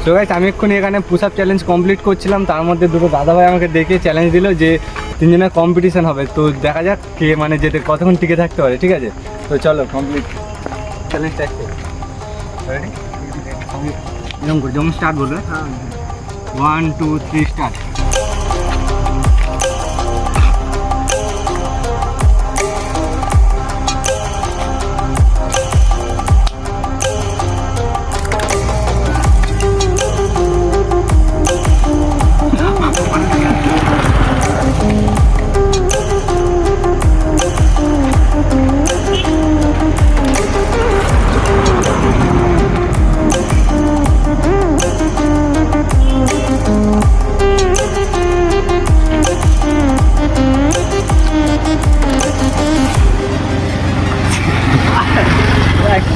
So guys আমি এক্ষুনি এখানে পুশ আপ চ্যালেঞ্জ কমপ্লিট করছিলাম, তার মধ্যে দুটো দাদাভাই আমাকে দেখে চ্যালেঞ্জ দিল যে তিনজনের কম্পিটিশন হবে। তো দেখা যাক কে মানে যেতে কতক্ষণ টিকে থাকতে পারে। ঠিক আছে, তো চলো কমপ্লিট চ্যালেঞ্জটা রেডি। এরকম করে যেমন স্টার্ট বলবে, 1 2 3 স্টার্ট।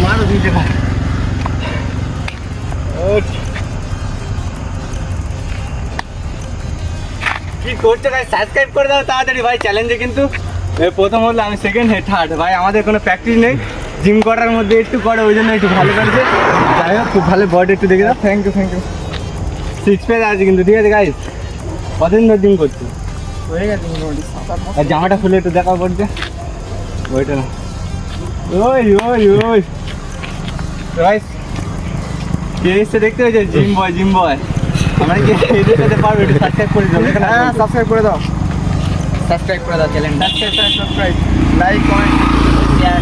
মারো দিতে ভাই। কি করছে ভাই, সাবস্ক্রাইব করে দাও তাড়াতাড়ি ভাই। চ্যালেঞ্জে কিন্তু প্রথম হলো, আমি সেকেন্ড, থার্ড। ভাই আমাদের কোনো প্র্যাকটিস নেই, জিম করার মধ্যে একটু করে, ওই জন্য একটু ভালো করেছে। যাই হোক, খুব ভালো বডি একটু দেখে দাও। Thank you thank you. 6 pack আছে কিন্তু, ঠিক আছে গাইস। কতদিন ধরে জিম করছো? হয়ে গেছে মোটামুটি 7-8 মাস। আর জামাটা খুলে একটু দেখাও করছে, ওইটা না। ওই ওই ওই গাইস, কে এসে দেখতে হয়েছে? জিম বয়, জিম বয়। আমরা কি এদের সাথে পারবো? একটু সাবস্ক্রাইব করে দাও। হ্যাঁ, সাবস্ক্রাইব করে দাও। সাবস্ক্রাইব করে দাও চ্যানেলটা। Subscribe, like, comment, share.